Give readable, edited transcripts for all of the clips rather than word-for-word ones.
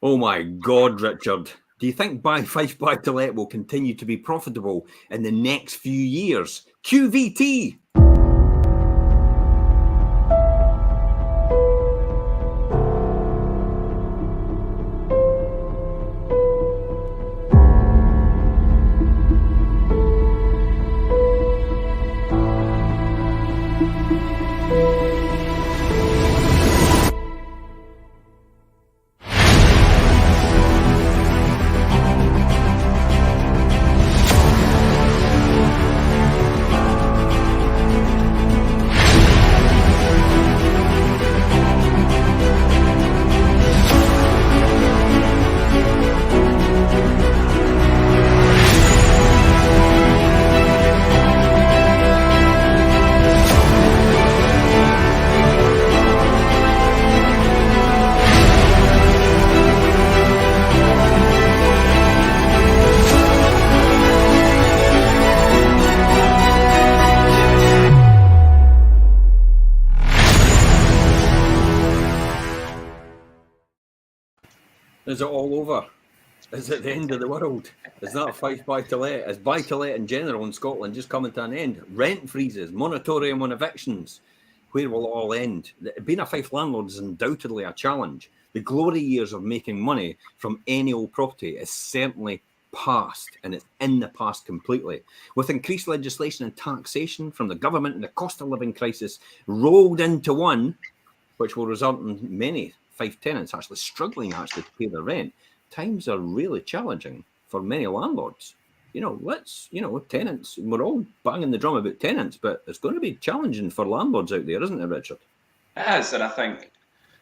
Oh my God, Richard. Do you think FIFE Buy-to-Let will continue to be profitable in the next few years? QVT! Is it all over? Is it the end of the world? Is that FIFE Buy-to-Let? Is buy-to-let in general in Scotland just coming to an end? Rent freezes, moratorium on evictions. Where will it all end? Being a FIFE landlord is undoubtedly a challenge. The glory years of making money from any old property is certainly past, and it's in the past completely. With increased legislation and taxation from the government and the cost of living crisis rolled into one, which will result in many FIFE tenants actually struggling to pay their rent, times are really challenging for many landlords. Tenants, we're all banging the drum about tenants, but it's going to be challenging for landlords out there, isn't it, Richard? It is, and I think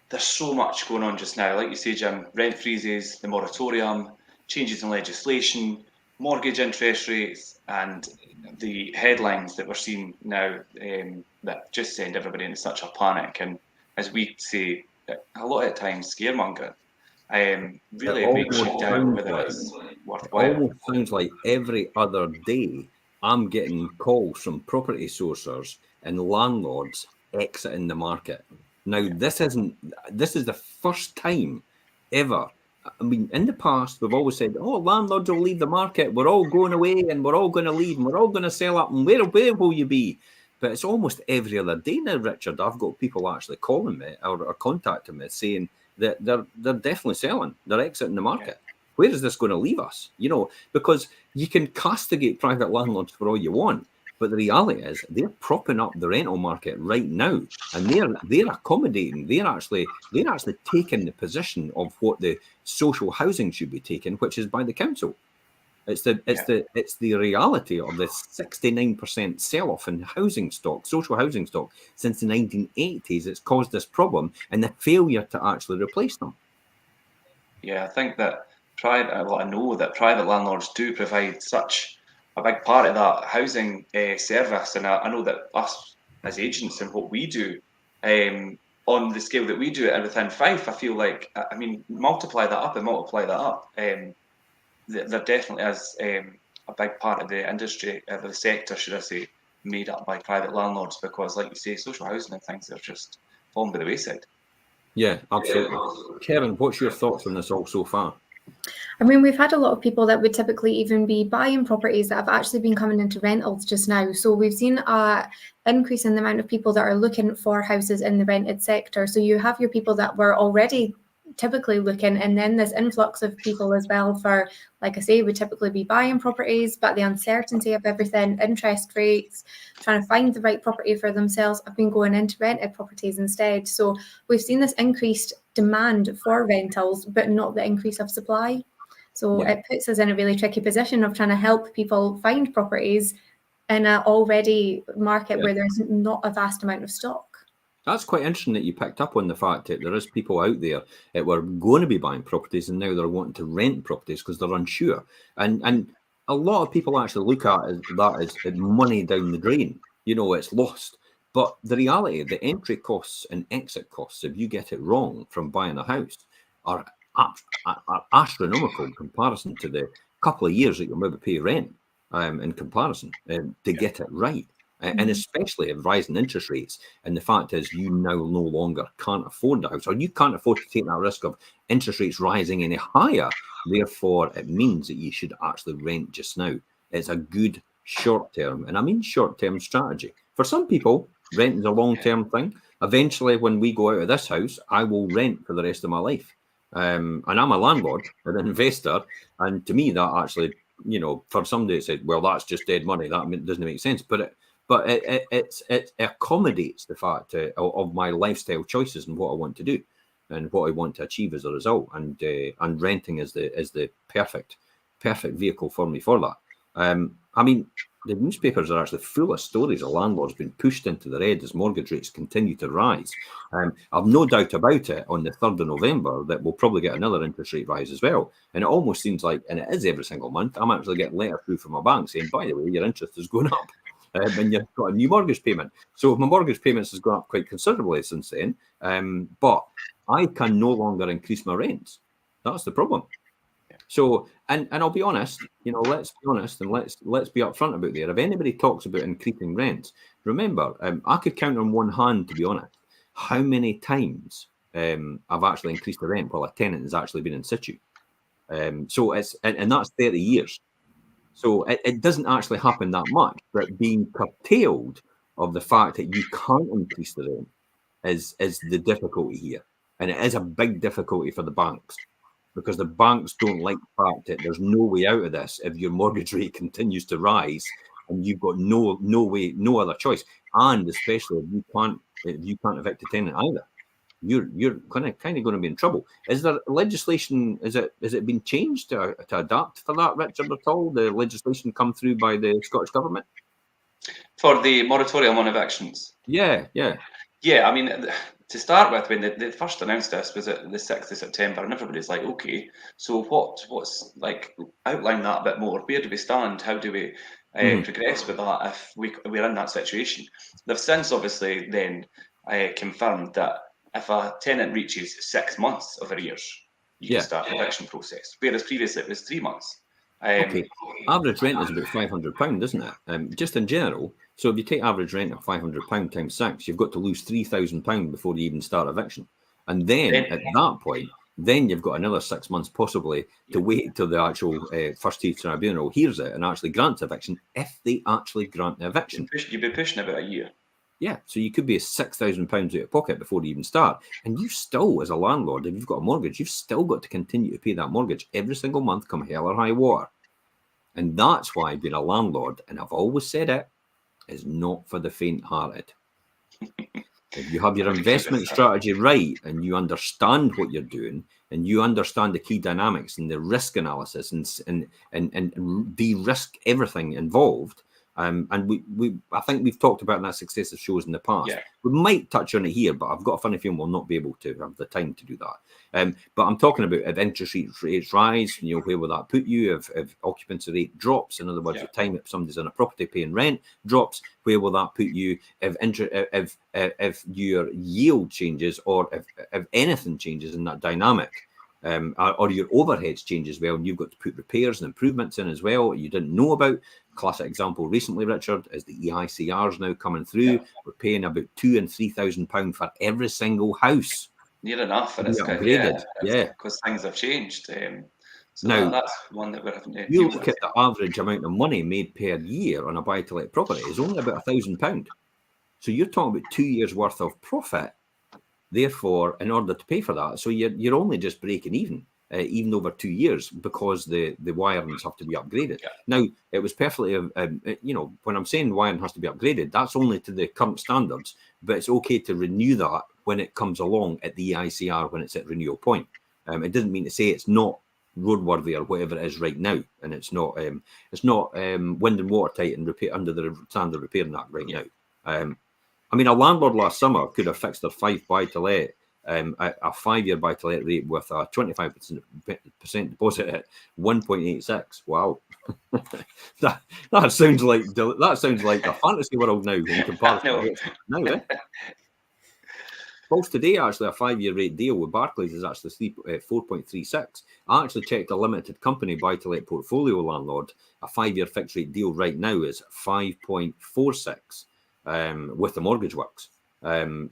there's so much going on just now. Like you say, Jim, rent freezes, the moratorium, changes in legislation, mortgage interest rates, and the headlines that we're seeing now that just send everybody into such a panic. And as we say, a lot of times scaremongering. Really it makes you doubt whether it's worthwhile. It almost sounds like every other day I'm getting calls from property sourcers and landlords exiting the market. Now, this is the first time ever. I mean, in the past, we've always said, oh, landlords will leave the market. We're all going away and we're all going to leave and we're all going to sell up. And where will you be? But it's almost every other day now, Richard. I've got people actually calling me or contacting me saying that they're definitely selling. They're exiting the market. Where is this going to leave us? Because you can castigate private landlords for all you want, but the reality is they're propping up the rental market right now, and they're accommodating. They're actually taking the position of what the social housing should be taken, which is by the council. It's the reality of the 69% sell-off in housing stock, social housing stock, since the 1980s. It's caused this problem and the failure to actually replace them. Yeah, I think that I know that private landlords do provide such a big part of that housing service, and I know that us as agents and what we do on the scale that we do it within FIFE, I feel like, I mean, multiply that up. There definitely is a big part of the industry, the sector, should I say, made up by private landlords, because, like you say, social housing and things have just fallen by the wayside. Yeah, absolutely. Karen, what's your thoughts on this all so far? I mean, we've had a lot of people that would typically even be buying properties that have actually been coming into rentals just now. So we've seen an increase in the amount of people that are looking for houses in the rented sector. So you have your people that were already typically looking, and then this influx of people as well for, like I say, would typically be buying properties, but the uncertainty of everything, interest rates, trying to find the right property for themselves, have been going into rented properties instead. So we've seen this increased demand for rentals, but not the increase of supply. So it puts us in a really tricky position of trying to help people find properties in an already market where there's not a vast amount of stock. That's quite interesting that you picked up on the fact that there is people out there that were going to be buying properties and now they're wanting to rent properties because they're unsure. And a lot of people actually look at that as money down the drain. It's lost. But the reality, the entry costs and exit costs, if you get it wrong from buying a house, are astronomical in comparison to the couple of years that you'll maybe pay rent in comparison to get it right. And especially of rising interest rates. And the fact is, you now no longer can't afford the house, or you can't afford to take that risk of interest rates rising any higher. Therefore, it means that you should actually rent just now. It's a good short-term, and I mean short-term strategy. For some people, rent is a long-term thing. Eventually, when we go out of this house, I will rent for the rest of my life. And I'm a landlord, an investor, and to me, that actually, for somebody that said, well, that's just dead money, that doesn't make sense. But it accommodates the fact of my lifestyle choices and what I want to do and what I want to achieve as a result. And renting is the perfect vehicle for me for that. I mean, the newspapers are actually full of stories of landlords being pushed into the red as mortgage rates continue to rise. I've no doubt about it on the 3rd of November that we'll probably get another interest rate rise as well. And it almost seems like, and it is every single month, I'm actually getting letters through from my bank saying, by the way, your interest is going up. And you've got a new mortgage payment. So my mortgage payments has gone up quite considerably since then. But I can no longer increase my rents. That's the problem. So, and I'll be honest, let's be honest and let's be upfront about there. If anybody talks about increasing rents, remember, I could count on one hand, to be honest, how many times I've actually increased the rent while a tenant has actually been in situ. So it's, and that's 30 years. So it doesn't actually happen that much, but being curtailed of the fact that you can't increase the rent is the difficulty here. And it is a big difficulty for the banks, because the banks don't like the fact that there's no way out of this if your mortgage rate continues to rise and you've got no other choice. And especially if you can't evict a tenant either, you're kind of going to be in trouble. Is there legislation? Is it been changed to adapt for that, Richard, at all? The legislation come through by the Scottish Government for the moratorium on evictions? Yeah. I mean, to start with, when they first announced this was at the 6th of September, and everybody's like, okay, so what's like, outline that a bit more. Where do we stand? How do we progress with that if we're in that situation? They've since obviously then confirmed that if a tenant reaches 6 months of arrears, you can start the eviction process, whereas previously it was 3 months. Okay, average rent is about £500, isn't it? Just in general. So if you take average rent of £500 times 6, you've got to lose £3,000 before you even start eviction. And then at that point, then you've got another 6 months possibly to wait till the actual First Tier Tribunal hears it and actually grants eviction, if they actually grant the eviction. You'd be pushing about a year. Yeah, so you could be £6,000 out of pocket before you even start. And you still, as a landlord, if you've got a mortgage, you've still got to continue to pay that mortgage every single month, come hell or high water. And that's why being a landlord, and I've always said it, is not for the faint-hearted. If you have your investment strategy right and you understand what you're doing and you understand the key dynamics and the risk analysis and de-risk everything involved, and I think we've talked about that successive shows in the past. Yeah. We might touch on it here, but I've got a funny feeling we'll not be able to have the time to do that. But I'm talking about if interest rates rise, where will that put you? If occupancy rate drops, in other words, the time that somebody's in a property paying rent drops, where will that put you? If your yield changes, or if anything changes in that dynamic, or your overheads change as well, and you've got to put repairs and improvements in as well you didn't know about. Classic example recently, Richard, is the EICRs now coming through. Yeah. We're paying about £2,000 and £3,000 for every single house. Near enough, and it's upgraded. Because things have changed. So now, that's one that we're having to you look at the average amount of money made per year on a buy-to-let property is only about £1,000. So you're talking about 2 years worth of profit. Therefore, in order to pay for that, so you're only just breaking even over 2 years, because the wirings have to be upgraded. Yeah. Now, it was perfectly, when I'm saying wiring has to be upgraded, that's only to the current standards, but it's okay to renew that when it comes along at the EICR when it's at renewal point. It doesn't mean to say it's not roadworthy or whatever it is right now, and it's not wind and watertight and repair under the standard repairing act right now. I mean, a landlord last summer could have fixed their FIFE buy-to-let, a 5-year buy-to-let rate with a 25% deposit at 1.86. Wow, that sounds like a fantasy world now in comparison. Now, Pulse today, actually, a 5-year rate deal with Barclays is actually 4.36. I actually checked a limited company buy-to-let portfolio landlord. A 5-year fixed rate deal right now is 5.46. with the mortgage works. And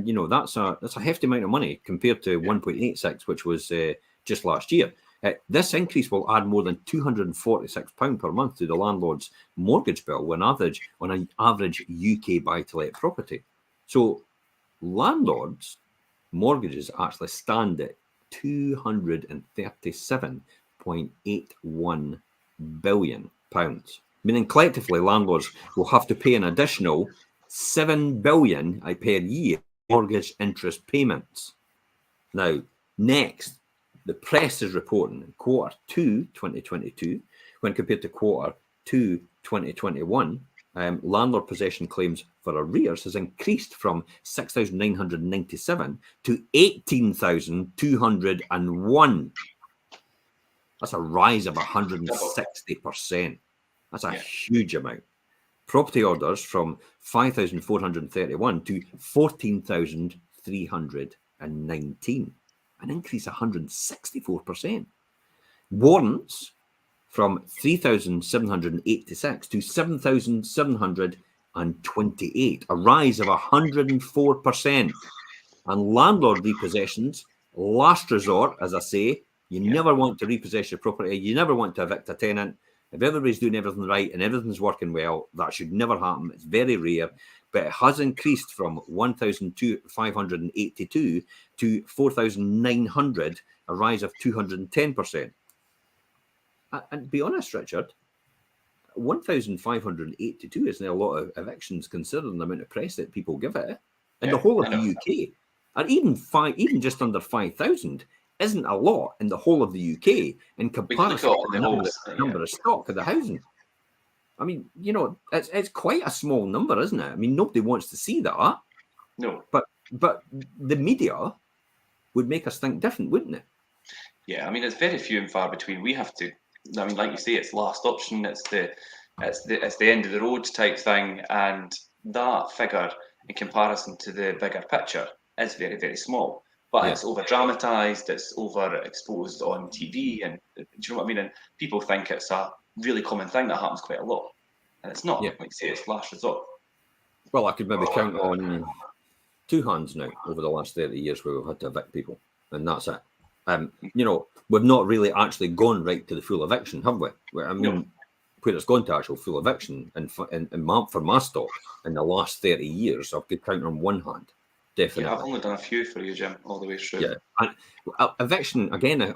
you know, that's a hefty amount of money compared to 1.86, which was just last year. This increase will add more than £246 per month to the landlord's mortgage bill on an average UK buy-to-let property. So landlords' mortgages actually stand at £237.81 billion, meaning collectively landlords will have to pay an additional £7 billion per year mortgage interest payments. Now, next, the press is reporting quarter 2 2022, when compared to quarter 2 2021, landlord possession claims for arrears has increased from 6,997 to 18,201. That's a rise of 160%. That's a huge amount. Property orders from 5,431 to 14,319, an increase of 164%. Warrants from 3,786 to 7,728, a rise of 104%. And landlord repossessions, last resort, as I say, you never want to repossess your property. You never want to evict a tenant. If everybody's doing everything right and everything's working well, that should never happen. It's very rare, but it has increased from 1,582 to 4,900, a rise of 210%. And to be honest, Richard, 1,582 isn't a lot of evictions considering the amount of press that people give it. In the whole of the UK, and even just under 5,000 isn't a lot in the whole of the UK in comparison to the number of stock of the housing. I mean, you know, it's quite a small number, isn't it? I mean, nobody wants to see that. No. But the media would make us think different, wouldn't it? Yeah, I mean, it's very few and far between. We have to, I mean, like you say, it's last option. It's the end of the road type thing, and that figure in comparison to the bigger picture is very, very small. But it's over dramatized, it's over exposed on TV, and do you know what I mean? And people think it's a really common thing that happens quite a lot, and it's not. Like you say, it's last resort. Well, I could maybe count on two hands now over the last 30 years where we've had to evict people, and that's it. You know, we've not really actually gone right to the full eviction, have we? I mean, where it's gone to actual full eviction, and for my stock in the last 30 years, I could count on one hand. Definitely. Yeah, I've only done a few for you, Jim, all the way through. Yeah, and eviction, again, I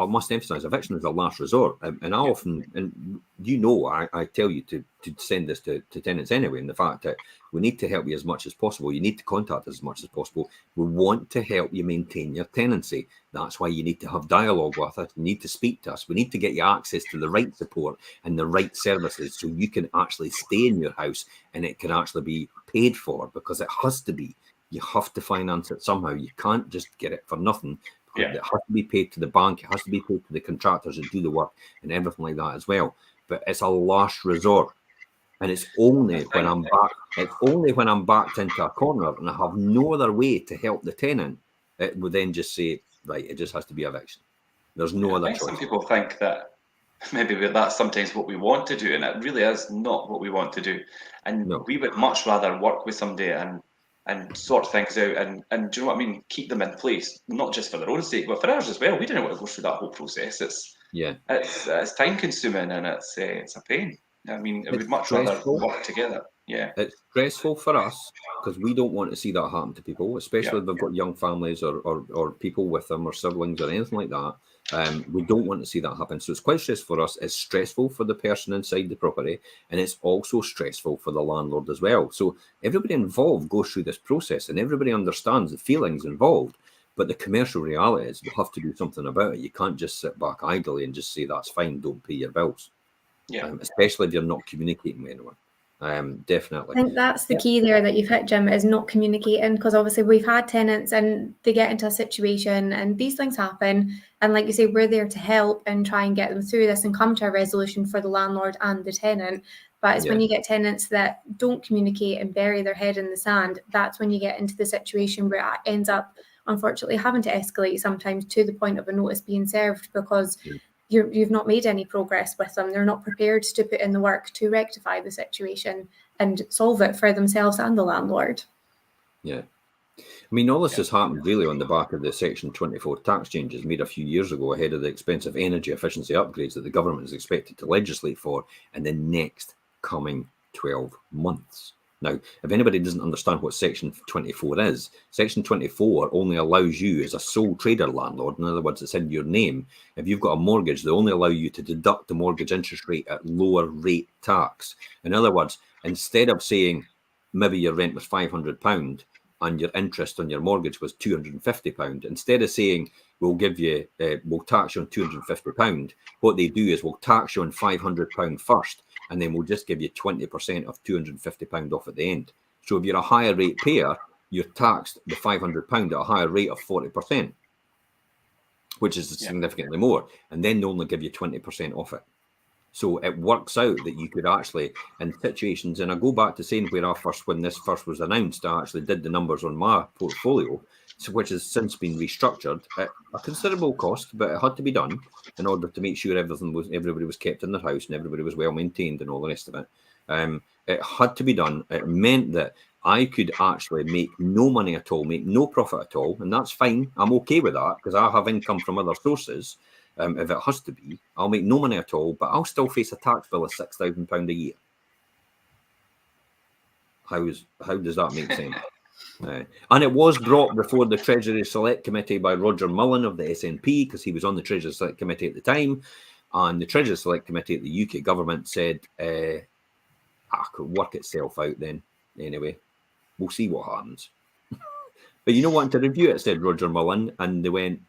must emphasise, eviction is a last resort. And I often, and you know, I tell you to send this to tenants anyway, and the fact that we need to help you as much as possible. You need to contact us as much as possible. We want to help you maintain your tenancy. That's why you need to have dialogue with us. You need to speak to us. We need to get you access to the right support and the right services so you can actually stay in your house and it can actually be paid for, because it has to be. You have to finance it somehow. You can't just get it for nothing. It has to be paid to the bank. It has to be paid to the contractors that do the work and everything like that as well. But it's a last resort, and it's only when I'm back. It's only when I'm backed into a corner and I have no other way to help the tenant. It would then just say, right, it just has to be eviction. There's no other choice. Some people think that maybe that's sometimes what we want to do, and it really is not what we want to do. And we would much rather work with somebody and sort things out and do you know what I mean? Keep them in place, not just for their own sake, but for ours as well. We didn't want to go through that whole process. It's time consuming and it's a pain. I mean, we'd much rather work together. Yeah, it's stressful for us because we don't want to see that happen to people, especially if they've got young families or people with them or siblings or anything like that. We don't want to see that happen. So it's quite stressful for us. It's stressful for the person inside the property, and it's also stressful for the landlord as well. So everybody involved goes through this process, and everybody understands the feelings involved. But the commercial reality is we have to do something about it. You can't just sit back idly and just say, that's fine, don't pay your bills. Especially if you're not communicating with anyone. Definitely. I think that's the key there that you've hit, Jim, is not communicating, because obviously we've had tenants and they get into a situation and these things happen, and like you say, we're there to help and try and get them through this and come to a resolution for the landlord and the tenant. But it's when you get tenants that don't communicate and bury their head in the sand, that's when you get into the situation where it ends up unfortunately having to escalate sometimes to the point of a notice being served, because you've not made any progress with them. They're not prepared to put in the work to rectify the situation. and solve it for themselves and the landlord. Yeah. I mean, all this has happened really on the back of the Section 24 tax changes made a few years ago ahead of the expensive energy efficiency upgrades that the government is expected to legislate for in the next coming 12 months. Now, if anybody doesn't understand what Section 24 is, Section 24 only allows you as a sole trader landlord, in other words, it's in your name, if you've got a mortgage, they only allow you to deduct the mortgage interest rate at lower rate tax. In other words, instead of saying maybe your rent was £500, and your interest on your mortgage was £250, instead of saying we'll give you, we'll tax you on £250, what they do is we'll tax you on £500 first, and then we'll just give you 20% of £250 off at the end. So if you're a higher rate payer, you're taxed the £500 at a higher rate of 40%, which is significantly more, and then they only give you 20% off it. So it works out that you could actually, in situations, and I go back to saying where when this first was announced, I actually did the numbers on my portfolio, which has since been restructured at a considerable cost, but it had to be done in order to make sure everybody was kept in their house and everybody was well maintained and all the rest of it. It had to be done. It meant that I could actually make no money at all, make no profit at all, and that's fine. I'm okay with that because I have income from other sources. If it has to be, I'll make no money at all, but I'll still face a tax bill of £6,000 a year. How does that make sense? And it was brought before the Treasury Select Committee by Roger Mullen of the SNP, because he was on the Treasury Select Committee at the time, and the Treasury Select Committee at the UK government said, could work itself out then. Anyway, we'll see what happens. But you don't want to review it, said Roger Mullen, and they went,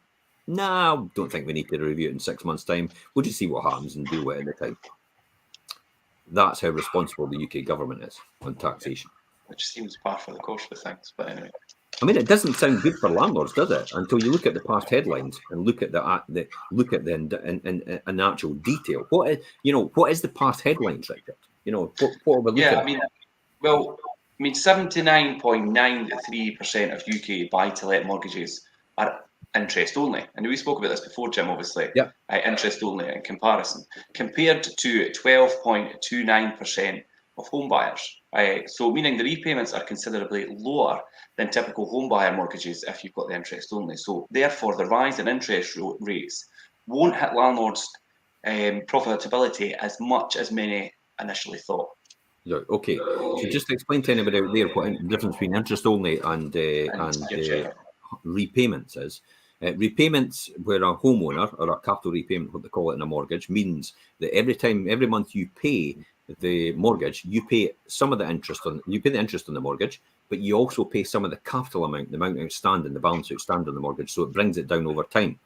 no, don't think we need to review it in 6 months' time. We'll just see what happens and deal with it at the time. That's how responsible the UK government is on taxation. Which seems par for the course for things, but anyway. I mean, it doesn't sound good for landlords, does it? Until you look at the past headlines and look at in actual detail. What is the past headlines, Richard? What are we looking at? Well, 79.93% of UK buy-to-let mortgages are interest only, and we spoke about this before, Jim. Obviously, interest only in comparison, compared to 12.29% of home buyers. So, meaning the repayments are considerably lower than typical home buyer mortgages if you've got the interest only. So, therefore, the rise in interest rates won't hit landlords' profitability as much as many initially thought. Okay, so just explain to anybody out there what the difference between interest only and repayments is. Repayments, where a homeowner or a capital repayment, what they call it in a mortgage, means that every month you pay the mortgage, you pay some of the interest on the mortgage, but you also pay some of the capital amount, the amount outstanding, the balance outstanding on the mortgage, so it brings it down over time.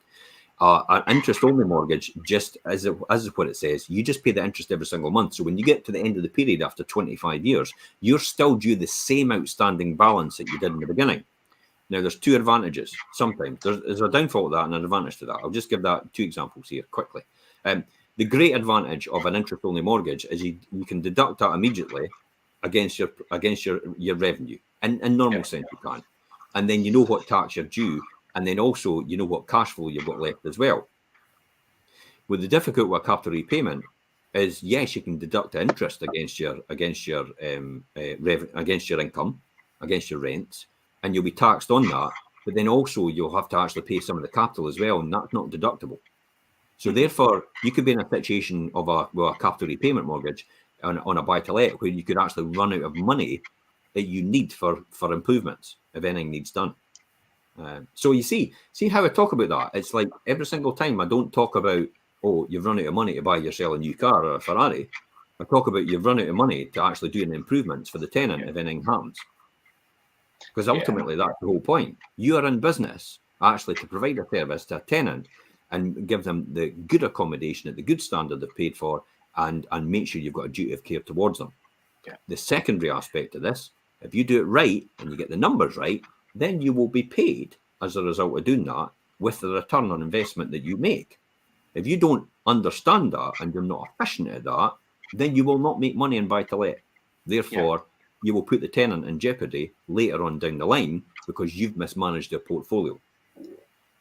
An interest-only mortgage, just as what it says, you just pay the interest every single month. So when you get to the end of the period after 25 years, you're still due the same outstanding balance that you did in the beginning. Now, there's two advantages. Sometimes there's a downfall to that and an advantage to that. I'll just give that two examples here quickly. The great advantage of an interest-only mortgage is you can deduct that immediately against your revenue. In normal sense, you can. And then you know what tax you're due, and then also you know what cash flow you've got left as well. With the difficulty with a capital repayment is, yes, you can deduct the interest against your income, against your rents, and you'll be taxed on that. But then also you'll have to actually pay some of the capital as well, and that's not deductible. So therefore, you could be in a situation of a capital repayment mortgage on a buy-to-let where you could actually run out of money that you need for improvements if anything needs done. So you see how I talk about that. It's like every single time I don't talk about, you've run out of money to buy yourself a new car or a Ferrari. I talk about you've run out of money to actually do the improvements for the tenant if anything happens. Because ultimately that's the whole point. You are in business actually to provide a service to a tenant and give them the good accommodation at the good standard they've paid for, and make sure you've got a duty of care towards them. The secondary aspect of this, if you do it right and you get the numbers right, then you will be paid as a result of doing that with the return on investment that you make. If you don't understand that and you're not efficient at that, then you will not make money in buy-to-let. Therefore, you will put the tenant in jeopardy later on down the line because you've mismanaged their portfolio.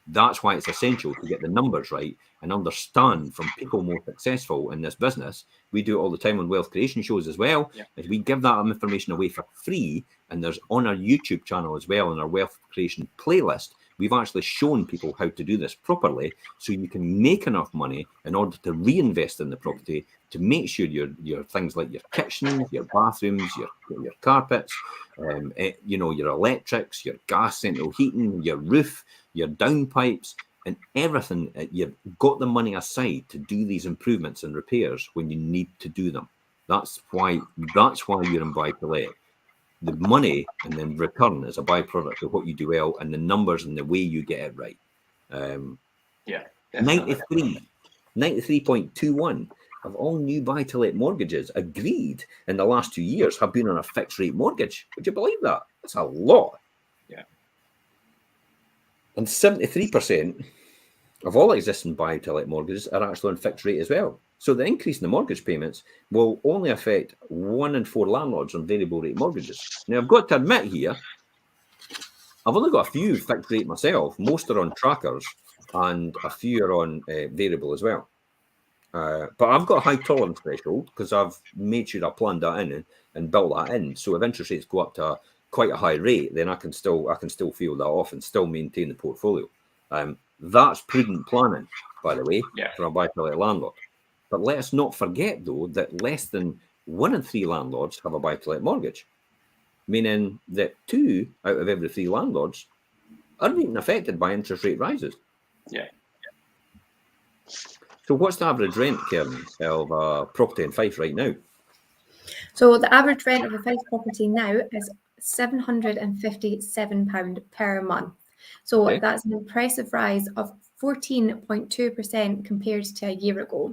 That's why it's essential to get the numbers right and understand from people more successful in this business. We do it all the time on wealth creation shows as well. Yeah. Is we give that information away for free, and there's on our YouTube channel as well, on our wealth creation playlist, we've actually shown people how to do this properly, so you can make enough money in order to reinvest in the property, to make sure your things like your kitchens, your bathrooms, your carpets, your electrics, your gas central heating, your roof, your downpipes, and everything. You've got the money aside to do these improvements and repairs when you need to do them. That's why you're in buy-to-let. The money and then return is a byproduct of what you do well, and the numbers and the way you get it right. 93.21 of all new buy-to-let mortgages agreed in the last 2 years have been on a fixed rate mortgage. Would you believe that? That's a lot. Yeah. And 73% of all existing buy-to-let mortgages are actually on fixed rate as well. So the increase in the mortgage payments will only affect 1 in 4 landlords on variable rate mortgages. Now, I've got to admit here, I've only got a few fixed rate myself. Most are on trackers, and a few are on variable as well. But I've got a high tolerance threshold because I've made sure I planned that in and built that in. So if interest rates go up to quite a high rate, then I can still feel that off and still maintain the portfolio. That's prudent planning, by the way, for a buy-to-let landlord. But let's not forget, though, that less than 1 in 3 landlords have a buy-to-let mortgage, meaning that 2 out of every 3 landlords aren't even affected by interest rate rises. Yeah. So what's the average rent, Karen, of a property in Fife right now? So the average rent of a Fife property now is £757 per month. So that's an impressive rise of 14.2% compared to a year ago.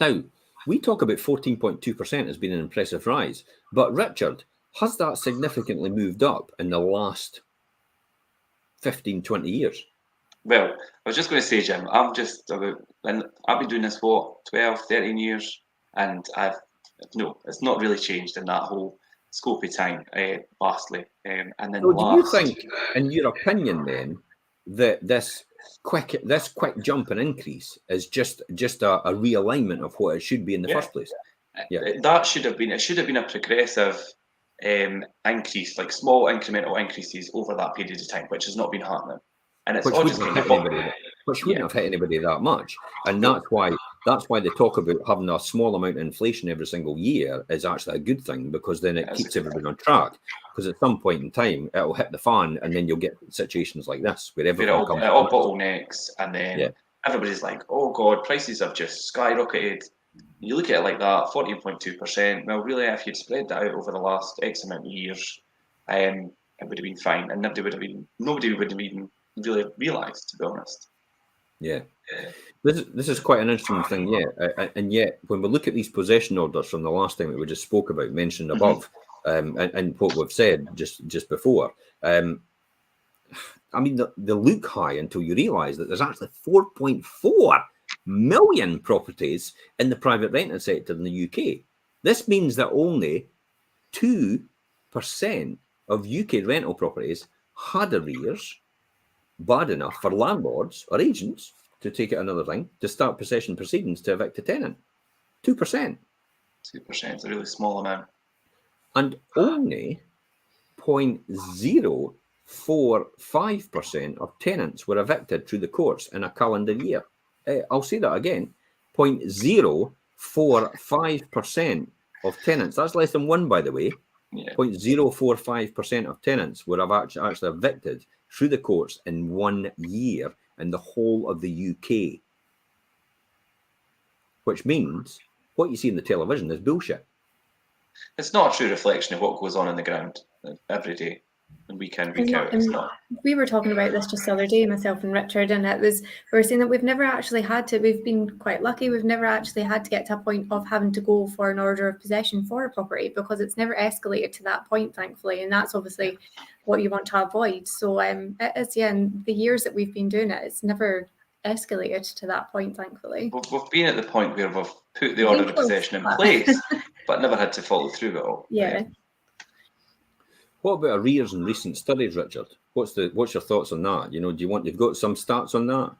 Now, we talk about 14.2% as being an impressive rise, but Richard, has that significantly moved up in the last 15, 20 years? Well, I was just going to say, Jim, I've been doing this, 12, 13 years, and it's not really changed in that whole scope of time, vastly. And then so do you think, in your opinion then, that this quick jump and increase is just a realignment of what it should be in the first place? That should have been a progressive increase, like small incremental increases over that period of time, which has not been happening. And it's which wouldn't have hit anybody that much. And that's why they talk about having a small amount of inflation every single year is actually a good thing, because then it keeps everybody on track. Because at some point in time, it'll hit the fan, and then you'll get situations like this where everyone comes. It all bottlenecks, and then everybody's like, "Oh God, prices have just skyrocketed." You look at it like that, 14.2%. Well, really, if you'd spread that out over the last X amount of years, it would have been fine, and nobody would have even really realised, to be honest. Yeah. This is quite an interesting thing, and yet when we look at these possession orders from the last time that we just spoke about, mentioned above, and what we've said just before, I mean, they look high until you realise that there's actually 4.4 million properties in the private rented sector in the UK. This means that only 2% of UK rental properties had arrears bad enough for landlords or agents, to take it another thing, to start possession proceedings to evict a tenant. 2%. 2% is a really small amount. And only 0.045% of tenants were evicted through the courts in a calendar year. I'll say that again. 0.045% of tenants, that's less than 1, by the way. 0.045% of tenants were actually evicted through the courts in 1 year in the whole of the UK. Which means what you see in the television is bullshit. It's not a true reflection of what goes on in the ground every day and week in, week out. It's not. We were talking about this just the other day, myself and Richard, and we were saying that we've never actually we've been quite lucky, we've never actually had to get to a point of having to go for an order of possession for a property, because it's never escalated to that point, thankfully, and that's obviously what you want to avoid. So it is, in the years that we've been doing it, it's never escalated to that point, thankfully. We've been at the point where we've put the order of possession in place, but never had to follow through it all. Yeah. What about arrears in recent studies, Richard? What's your thoughts on that? You've got some stats on that?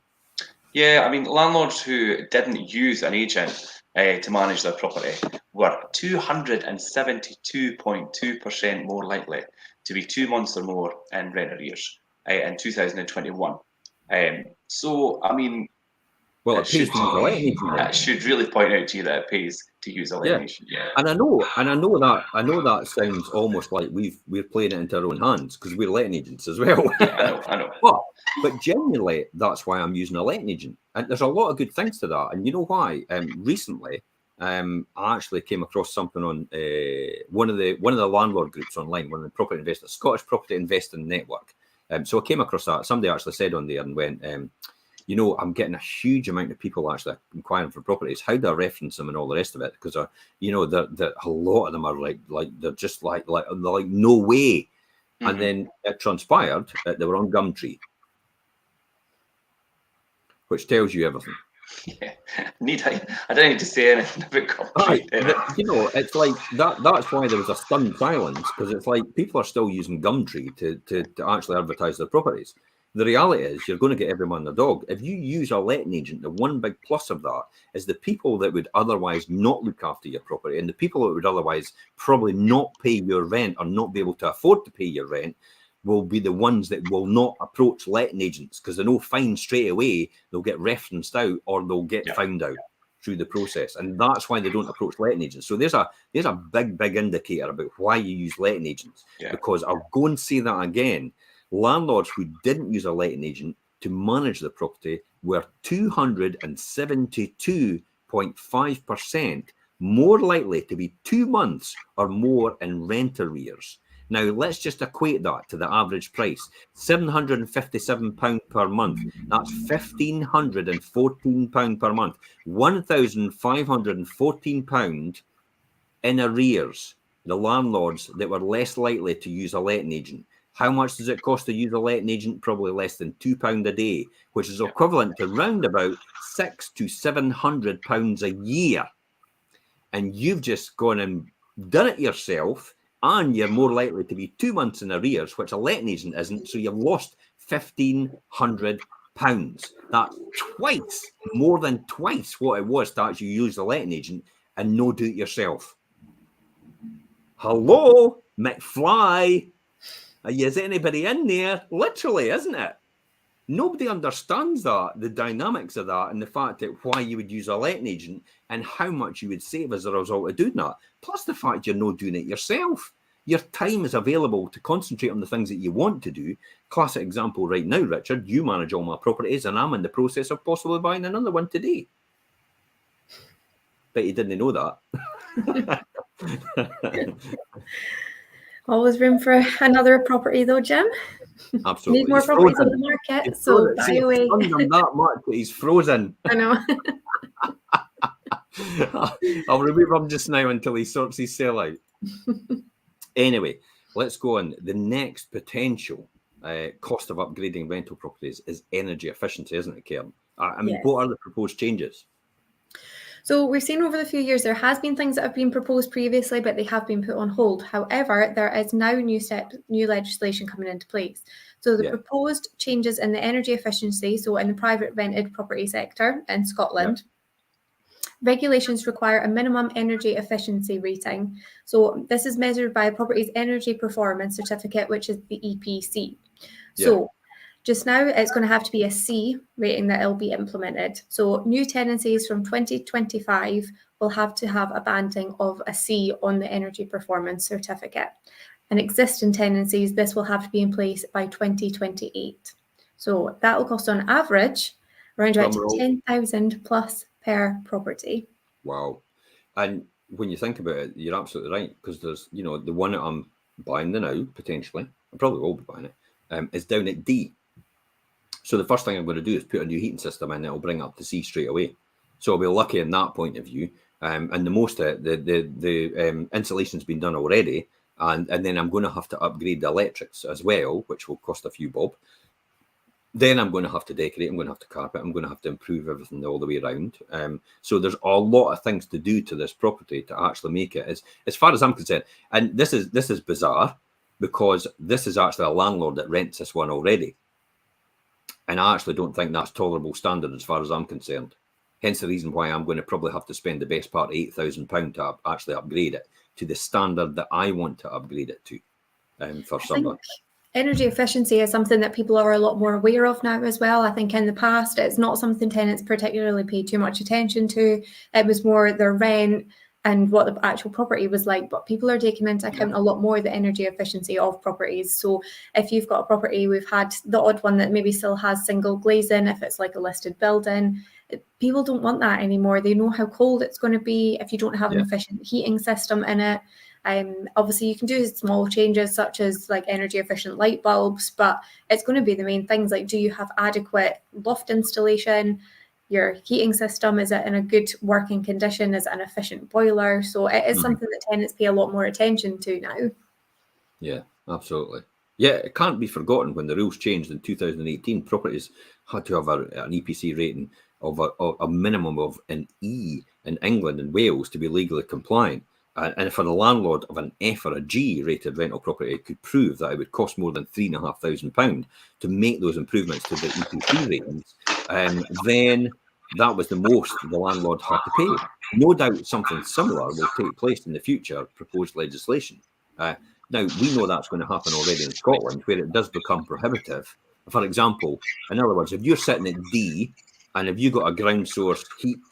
Yeah, I mean, landlords who didn't use an agent to manage their property were 272.2% more likely to be 2 months or more in rent arrears in 2021. So, I mean, Well, it pays to use a letting agent. That should really point out to you that it pays to use a letting agent. Yeah. And I know that sounds almost like we're playing it into our own hands because we're letting agents as well. Yeah, I know. But genuinely, that's why I'm using a letting agent, and there's a lot of good things to that. And you know why? Recently, I actually came across something on one of the landlord groups online, one of the property investors, Scottish Property Investing Network. So I came across that. Somebody actually said on there and went, I'm getting a huge amount of people actually inquiring for properties. How do I reference them and all the rest of it? Because a lot of them are like they're just like no way. Mm-hmm. And then it transpired that they were on Gumtree, which tells you everything. Yeah, I don't need to say anything about Gumtree. It's like that. That's why there was a stunned silence, because it's like people are still using Gumtree to actually advertise their properties. The reality is you're going to get everyone and their dog. If you use a letting agent, the one big plus of that is the people that would otherwise not look after your property and the people that would otherwise probably not pay your rent or not be able to afford to pay your rent will be the ones that will not approach letting agents because they know fine straight away they'll get referenced out or they'll get found out through the process. And that's why they don't approach letting agents. So there's a big indicator about why you use letting agents, because I'll go and say that again. Landlords who didn't use a letting agent to manage the property were 272.5% more likely to be 2 months or more in rent arrears. Now, let's just equate that to the average price, £757 per month. That's £1,514 per month, £1,514 in arrears. The landlords that were less likely to use a letting agent. How much does it cost to use a letting agent? Probably less than £2 a day, which is equivalent to round about £600 to £700 a year. And you've just gone and done it yourself, and you're more likely to be 2 months in arrears, which a letting agent isn't. So you've lost £1,500. That's more than twice what it was to actually use a letting agent and no do it yourself. Hello, McFly. Is anybody in there? Literally, isn't it? Nobody understands that, the dynamics of that, and the fact that why you would use a letting agent and how much you would save as a result of doing that. Plus the fact you're not doing it yourself. Your time is available to concentrate on the things that you want to do. Classic example right now, Richard, you manage all my properties and I'm in the process of possibly buying another one today. Bet you didn't know that. Always room for another property though, Jim. Absolutely. Need more properties on the market. So buy away. That much, but he's frozen. I know. I'll remove him just now until he sorts his sell out. Anyway, let's go on. The next potential cost of upgrading rental properties is energy efficiency, isn't it, Karen? I mean, What are the proposed changes? So we've seen over the few years there has been things that have been proposed previously, but they have been put on hold. However, there is now new legislation coming into place. So the proposed changes in the energy efficiency, so in the private rented property sector in Scotland, regulations require a minimum energy efficiency rating. So this is measured by a property's energy performance certificate, which is the EPC. So just now, it's going to have to be a C rating that will be implemented. So new tenancies from 2025 will have to have a banding of a C on the energy performance certificate. And existing tenancies, this will have to be in place by 2028. So that will cost on average around about 10,000 plus per property. Wow. And when you think about it, you're absolutely right, because there's, the one that I'm buying now, potentially, I probably will be buying it, is down at D. So the first thing I'm going to do is put a new heating system in. It'll bring up to C straight away. So I'll be lucky in that point of view. And the most the insulation's been done already, and then I'm going to have to upgrade the electrics as well, which will cost a few bob. Then I'm going to have to decorate. I'm going to have to carpet. I'm going to have to improve everything all the way around. So there's a lot of things to do to this property to actually make it as far as I'm concerned. And this is bizarre. because this is actually a landlord that rents this one already. And I actually don't think that's tolerable standard as far as I'm concerned. Hence the reason why I'm going to probably have to spend the best part of £8,000 to actually upgrade it to the standard that I want to upgrade it to for summer. Energy efficiency is something that people are a lot more aware of now as well. I think in the past, it's not something tenants particularly paid too much attention to. It was more their rent and what the actual property was like, but people are taking into account a lot more the energy efficiency of properties. So if you've got a property, we've had the odd one that maybe still has single glazing, if it's like a listed building, people don't want that anymore. They know how cold it's going to be if you don't have an efficient heating system in it. Obviously you can do small changes such as like energy efficient light bulbs, but it's going to be the main things like, do you have adequate loft installation? Your heating system, is it in a good working condition? Is it an efficient boiler? So it is something that tenants pay a lot more attention to now. Yeah, absolutely. Yeah, it can't be forgotten when the rules changed in 2018, properties had to have an EPC rating of a minimum of an E in England and Wales to be legally compliant. And for the landlord of an F or a G rated rental property could prove that it would cost more than £3,500 to make those improvements to the EPC ratings, then that was the most the landlord had to pay. No doubt something similar will take place in the future proposed legislation. Now, we know that's going to happen already in Scotland, where it does become prohibitive. For example, in other words, if you're sitting at D and if you got a ground source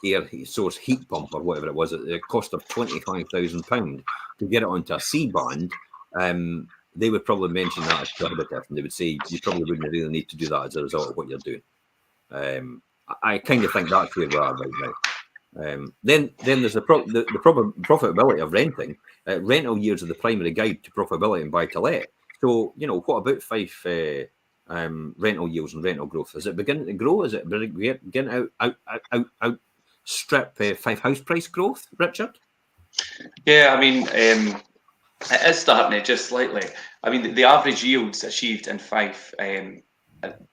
air source heat pump or whatever it was at the cost of £25,000 to get it onto a C band, they would probably mention that as prohibitive, and they would say you probably wouldn't really need to do that as a result of what you're doing. I kind of think that's where we are right now. Then there's the profitability of renting. Rental years are the primary guide to profitability in buy-to-let. So, what about FIFE rental yields and rental growth? Is it beginning to grow? Is it beginning outstrip FIFE house price growth, Richard? Yeah, I mean, it is starting to just slightly. I mean, the average yields achieved in FIFE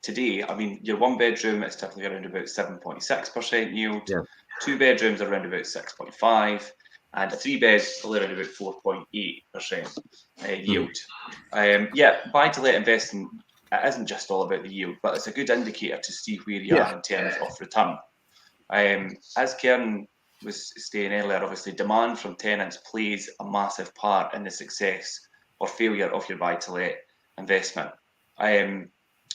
today, I mean, your one bedroom is typically around about 7.6% yield. Yeah. 2 bedrooms are around about 6.5%, and a 3 bed only around about 4.8% yield. Buy-to-let investing, it isn't just all about the yield, but it's a good indicator to see where you are in terms of return. As Kieran was saying earlier, obviously demand from tenants plays a massive part in the success or failure of your buy-to-let investment.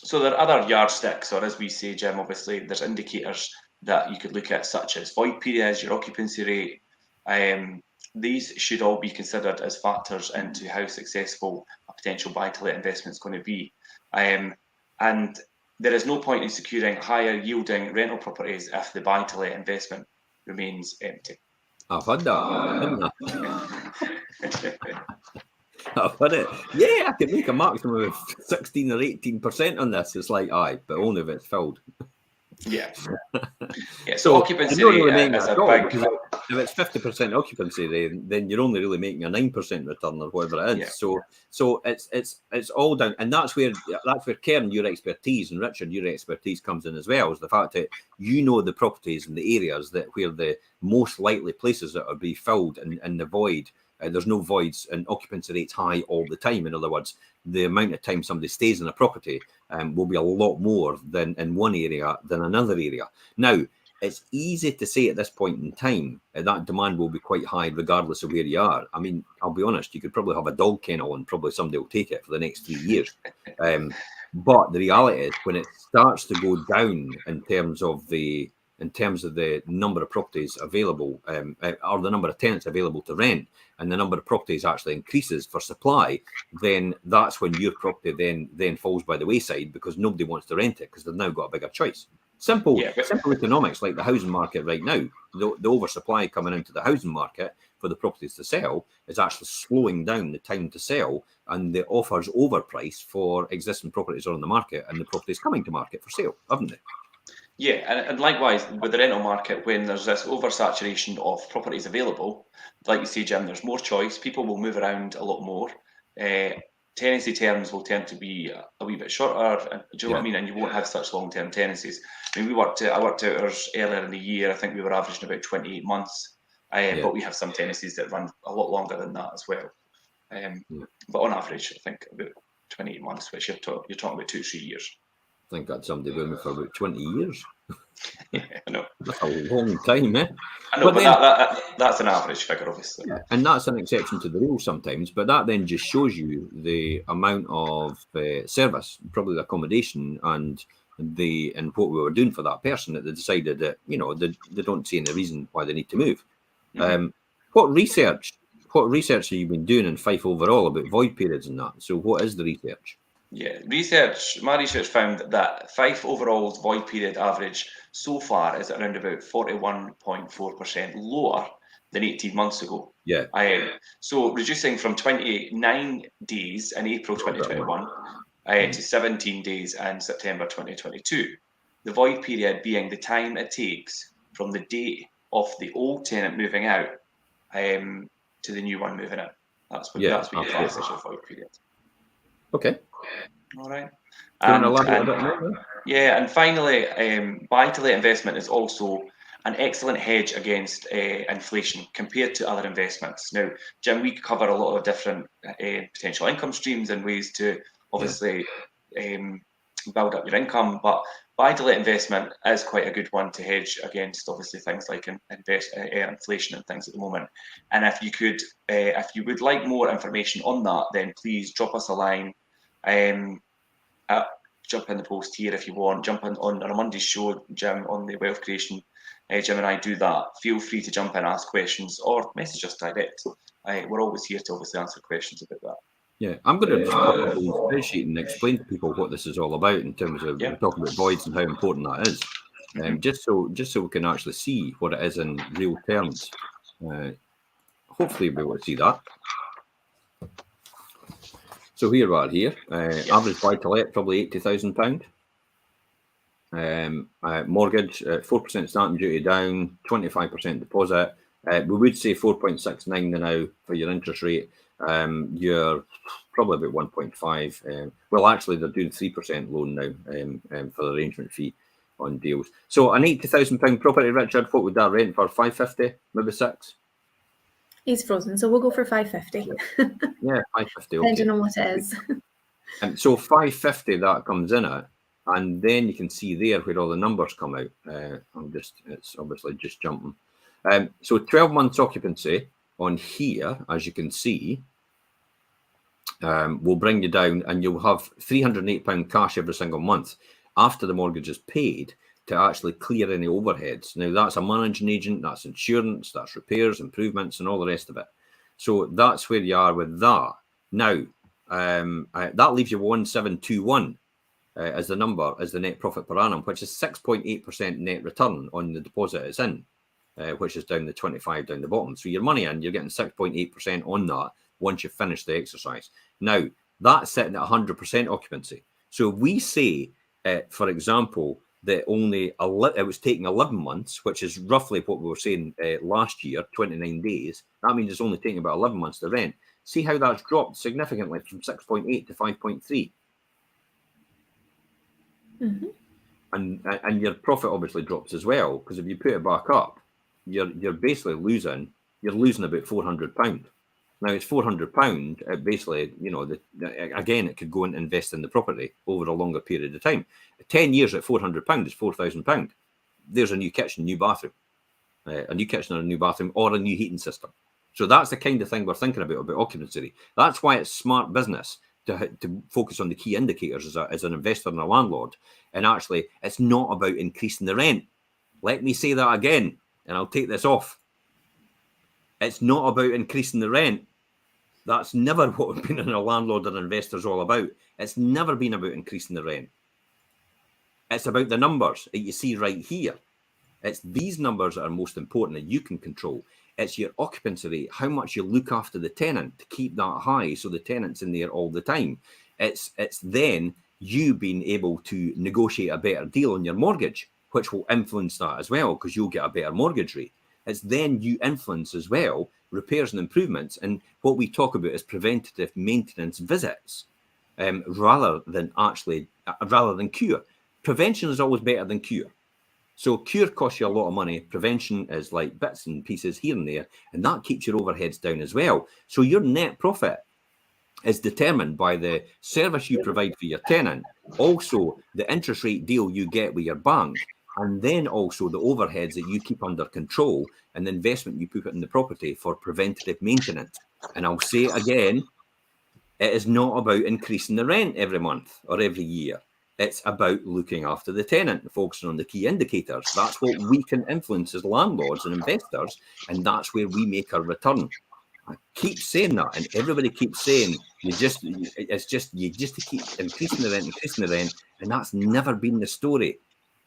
So there are other yardsticks, or as we say, Jim, obviously there's indicators that you could look at, such as void periods, your occupancy rate. These should all be considered as factors into how successful a potential buy-to-let investment is going to be. And there is no point in securing higher yielding rental properties if the buy-to-let investment remains empty. I've had that, haven't I? I've had it. Yeah, I could make a maximum of 16 or 18% on this. It's like, aye, but only if it's filled. Yeah. So occupancy rate is a big. If it's 50% occupancy rate, then you're only really making a 9% return or whatever it is. Yeah. So it's all down, and that's where Karen, your expertise, and Richard, your expertise comes in as well, is the fact that you know the properties and the areas where the most likely places that are being filled and the void. There's no voids and occupancy rates high all the time. In other words, the amount of time somebody stays in a property will be a lot more than in one area than another area. Now, it's easy to say at this point in time that demand will be quite high regardless of where you are. I mean, I'll be honest, you could probably have a dog kennel and probably somebody will take it for the next 3 years. But the reality is, when it starts to go down in terms of the number of properties available, or the number of tenants available to rent, and the number of properties actually increases for supply, then that's when your property then falls by the wayside, because nobody wants to rent it because they've now got a bigger choice. Simple economics, like the housing market right now. The oversupply coming into the housing market for the properties to sell is actually slowing down the time to sell, and the offers overpriced for existing properties are on the market, and the properties coming to market for sale, haven't they? Yeah, and likewise with the rental market, when there's this oversaturation of properties available, like you say, Jim, there's more choice. People will move around a lot more. Tenancy terms will tend to be a wee bit shorter. Do you know what I mean? And you won't have such long-term tenancies. I mean, I worked out ours earlier in the year. I think we were averaging about 28 months, but we have some tenancies that run a lot longer than that as well. But on average, I think about 28 months, which you're talking about 2-3 years. I think that's somebody with me for about 20 years. Yeah, I know. That's a long time, eh? I know, but then, that's an average figure, obviously. Yeah, and that's an exception to the rule sometimes, but that then just shows you the amount of service, probably the accommodation, and what we were doing for that person, that they decided that, you know, they don't see any reason why they need to move. What research have you been doing in FIFE overall about void periods and that? So what is the research? Yeah, my research found that FIFE overall's void period average so far is around about 41.4% lower than 18 months ago. Yeah. So reducing from 29 days in April 2021 to 17 days in September 2022. The void period being the time it takes from the date of the old tenant moving out to the new one moving in. That's what you class as your void period. Okay. All right. And finally, buy-to-let investment is also an excellent hedge against inflation compared to other investments. Now, Jim, we cover a lot of different potential income streams and ways to obviously build up your income, but buy-to-let investment is quite a good one to hedge against obviously things like inflation and things at the moment. And if you would like more information on that, then please drop us a line. Jump in the post here if you want. Jump on a Monday show, Jim, on the Wealth Creation. Jim and I do that. Feel free to jump in, ask questions, or message us direct. We're always here to obviously answer questions about that. Yeah, I'm going to just put up a spreadsheet and explain to people what this is all about in terms of we're talking about voids and how important that is. Just so we can actually see what it is in real terms. Hopefully we'll be able to see that. So here we are here. Average buy-to-let, probably £80,000. Mortgage, 4% stamp duty down, 25% deposit. We would say 4.69 now for your interest rate. You're probably about 1.5. Well, actually, they're doing 3% loan now for the arrangement fee on deals. So an £80,000 property, Richard, what would that rent for? 550, maybe 6? He's frozen, so we'll go for 550. Yeah, 550. Depending on what it is. And so 550 that comes in it, and then you can see there where all the numbers come out. It's obviously just jumping. So 12 months occupancy on here, as you can see, will bring you down, and you'll have £308 cash every single month after the mortgage is paid to actually clear any overheads. Now, that's a managing agent, that's insurance, that's repairs, improvements, and all the rest of it. So that's where you are with that. Now, that leaves you 1721 as the number, as the net profit per annum, which is 6.8% net return on the deposit it's in, which is down the 25 down the bottom. So your money in, you're getting 6.8% on that once you finish the exercise. Now, that's sitting at 100% occupancy. So if we say, for example, that it was taking 11 months, which is roughly what we were saying last year, 29 days. That means it's only taking about 11 months to rent. See how that's dropped significantly from 6.8 to 5.3. Mm-hmm. And your profit obviously drops as well, because if you put it back up, you're basically losing about £400. Now it's £400. Basically, you know, again, it could go and invest in the property over a longer period of time. 10 years at £400 is £4,000. There's a new kitchen, new bathroom, a new kitchen or a new bathroom, or a new heating system. So that's the kind of thing we're thinking about occupancy. That's why it's smart business to focus on the key indicators as an investor and a landlord. And actually, it's not about increasing the rent. Let me say that again, and I'll take this off. It's not about increasing the rent. That's never what being a landlord or investor is all about. It's never been about increasing the rent. It's about the numbers that you see right here. It's these numbers that are most important that you can control. It's your occupancy rate, how much you look after the tenant to keep that high so the tenant's in there all the time. It's then you being able to negotiate a better deal on your mortgage, which will influence that as well, because you'll get a better mortgage rate. It's then you influence as well repairs and improvements. And what we talk about is preventative maintenance visits rather than cure. Prevention is always better than cure. So cure costs you a lot of money. Prevention is like bits and pieces here and there, and that keeps your overheads down as well. So your net profit is determined by the service you provide for your tenant, also the interest rate deal you get with your bank, and then also the overheads that you keep under control and the investment you put in the property for preventative maintenance. And I'll say it again, it is not about increasing the rent every month or every year. It's about looking after the tenant and focusing on the key indicators. That's what we can influence as landlords and investors, and that's where we make our return. I keep saying that, and everybody keeps saying you just keep increasing the rent, and that's never been the story.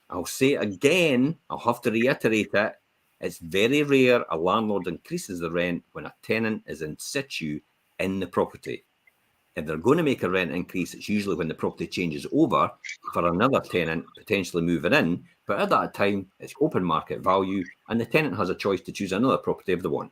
I'll say it again, I'll have to reiterate it. It's very rare a landlord increases the rent when a tenant is in situ in the property. If they're going to make a rent increase, it's usually when the property changes over for another tenant potentially moving in. But at that time, it's open market value, and the tenant has a choice to choose another property if they want.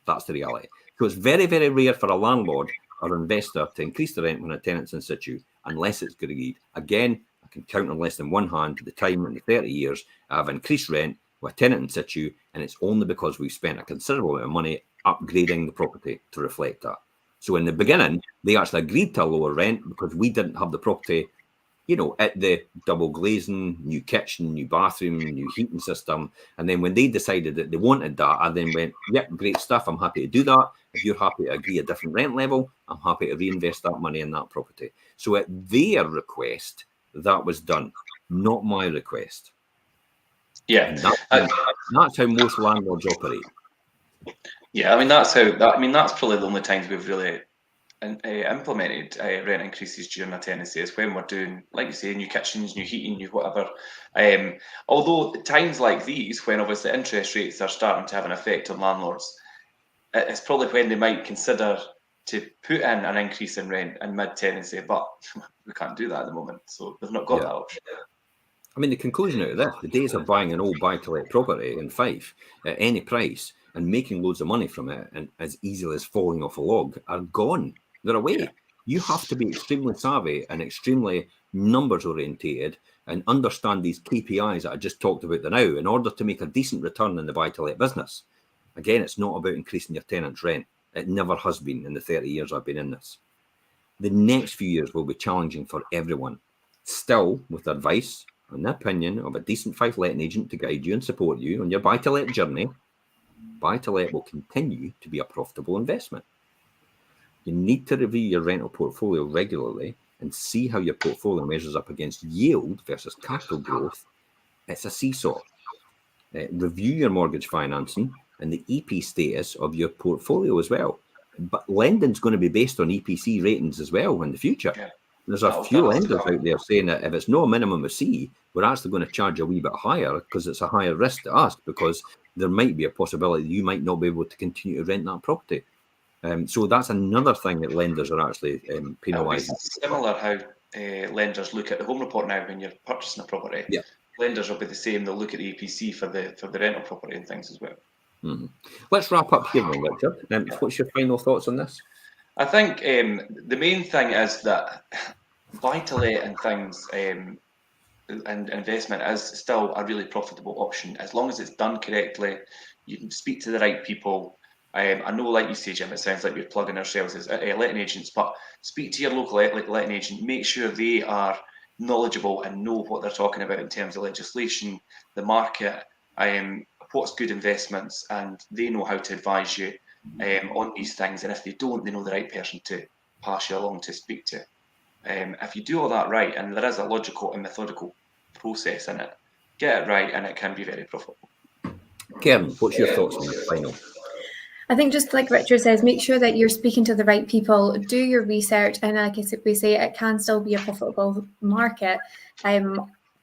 That's the reality. So it's very, very rare for a landlord or investor to increase the rent when a tenant's in situ, unless it's agreed. Again, I can count on less than one hand the time in the 30 years I've increased rent with a tenant in situ, and it's only because we've spent a considerable amount of money upgrading the property to reflect that. So in the beginning, they actually agreed to a lower rent because we didn't have the property, at the double glazing, new kitchen, new bathroom, new heating system. And then when they decided that they wanted that, I then went, yep, great stuff. I'm happy to do that. If you're happy to agree a different rent level, I'm happy to reinvest that money in that property. So at their request, that was done, not my request. Yeah. That's how most landlords operate. Yeah, that's probably the only times we've really implemented rent increases during a tenancy is when we're doing, like you say, new kitchens, new heating, new whatever. Although times like these, when obviously interest rates are starting to have an effect on landlords, it's probably when they might consider to put in an increase in rent in mid-tenancy, but we can't do that at the moment, so they've not got that option. The conclusion out of this, the days of buying an old buy-to-let property in Fife at any price and making loads of money from it and as easily as falling off a log are gone. They're away. Yeah. You have to be extremely savvy and extremely numbers orientated and understand these KPIs that I just talked about now in order to make a decent return in the buy-to-let business. Again, it's not about increasing your tenant's rent. It never has been in the 30 years I've been in this. The next few years will be challenging for everyone. Still, with advice and the opinion of a decent FIFE letting agent to guide you and support you on your buy-to-let journey, buy-to-let will continue to be a profitable investment. You need to review your rental portfolio regularly and see how your portfolio measures up against yield versus capital growth. It's a seesaw. Review your mortgage financing and the EP status of your portfolio as well. But lending's going to be based on EPC ratings as well in the future. Yeah. There's a few lenders out there saying that if it's no minimum of C, we're actually going to charge a wee bit higher because it's a higher risk to us because there might be a possibility you might not be able to continue to rent that property. So that's another thing that lenders are actually penalising. Similar how lenders look at the home report now when you're purchasing a property. Yeah. Lenders will be the same. They'll look at the EPC for the rental property and things as well. Mm-hmm. Let's wrap up here then, Richard. What's your final thoughts on this? I think the main thing is that buy-to-let and things and investment is still a really profitable option as long as it's done correctly. You can speak to the right people. I know, like you say, Jim, it sounds like we're plugging ourselves as letting agents, but speak to your local letting agent. Make sure they are knowledgeable and know what they're talking about in terms of legislation, the market, what's good investments, and they know how to advise you on these things. And if they don't, they know the right person to pass you along to speak to. If you do all that right, and there is a logical and methodical process in it, get it right, and it can be very profitable. Karen, what's your thoughts on the final? I think just like Richard says, make sure that you're speaking to the right people, do your research, and like we say, it can still be a profitable market.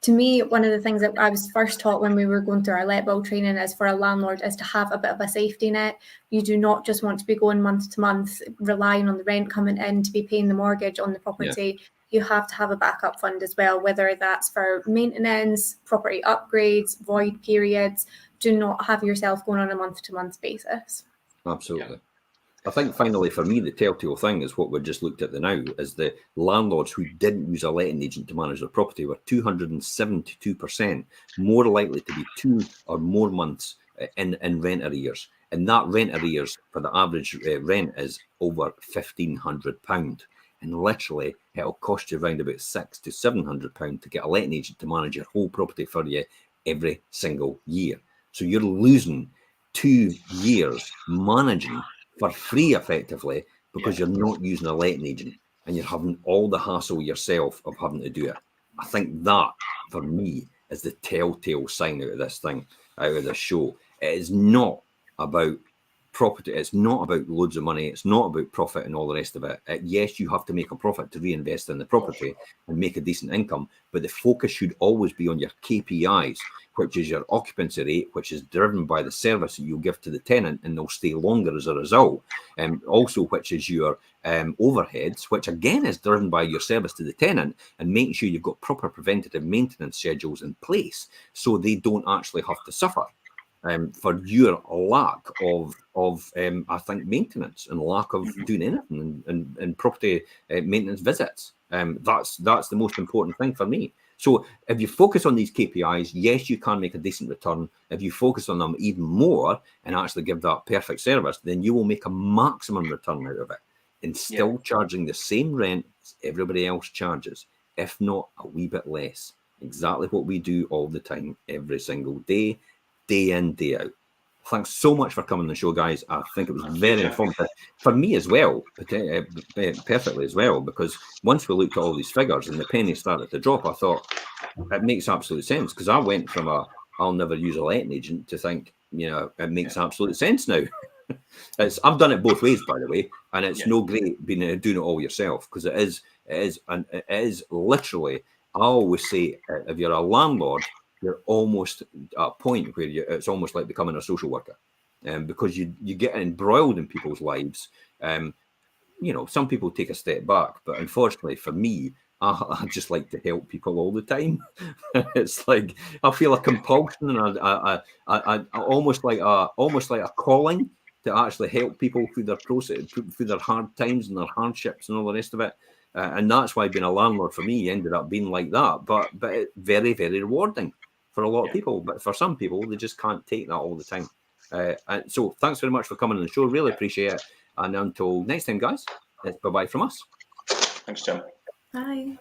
To me, one of the things that I was first taught when we were going through our let bill training is for a landlord is to have a bit of a safety net. You do not just want to be going month to month, relying on the rent coming in to be paying the mortgage on the property. Yeah. You have to have a backup fund as well, whether that's for maintenance, property upgrades, void periods. Do not have yourself going on a month-to-month basis. Absolutely. Yeah. I think finally for me, the telltale thing is what we just looked at now is the landlords who didn't use a letting agent to manage their property were 272% more likely to be 2 or more months in rent arrears. And that rent arrears for the average rent is over £1,500. And literally, it'll cost you around about £600 to £700 to get a letting agent to manage your whole property for you every single year. So you're losing 2 years managing for free, effectively, because you're not using a letting agent and you're having all the hassle yourself of having to do it. I think that, for me, is the telltale sign out of this thing, out of this show. It is not about property. It's not about loads of money. It's not about profit and all the rest of it. Yes, you have to make a profit to reinvest in the property and make a decent income, but the focus should always be on your KPIs, which is your occupancy rate, which is driven by the service that you give to the tenant, and they'll stay longer as a result. Also, which is your overheads, which again is driven by your service to the tenant, and making sure you've got proper preventative maintenance schedules in place so they don't actually have to suffer for your lack of I think, maintenance and lack of doing anything and property maintenance visits. That's the most important thing for me. So if you focus on these KPIs, yes, you can make a decent return. If you focus on them even more and actually give that perfect service, then you will make a maximum return out of it, and still charging the same rent as everybody else charges, if not a wee bit less. Exactly what we do all the time, every single day, day in, day out. Thanks so much for coming on the show, guys. I think it was very informative for me as well, perfectly as well, because once we looked at all these figures and the pennies started to drop, I thought it makes absolute sense, because I went from I'll never use a letting agent to think, it makes absolute sense now. I've done it both ways, by the way, and it's no great doing it all yourself, because it is literally, I always say, if you're a landlord, you're almost at a point where it's almost like becoming a social worker, because you get embroiled in people's lives. Some people take a step back, but unfortunately for me, I just like to help people all the time. It's like I feel a compulsion, and I almost like a calling to actually help people through their process, through their hard times and their hardships and all the rest of it. And that's why being a landlord for me ended up being like that. But it's very, very rewarding for a lot of people. But for some people, they just can't take that all the time. And so thanks very much for coming on the show. Really appreciate it. And until next time, guys, it's bye-bye from us. Thanks, Jim. Bye.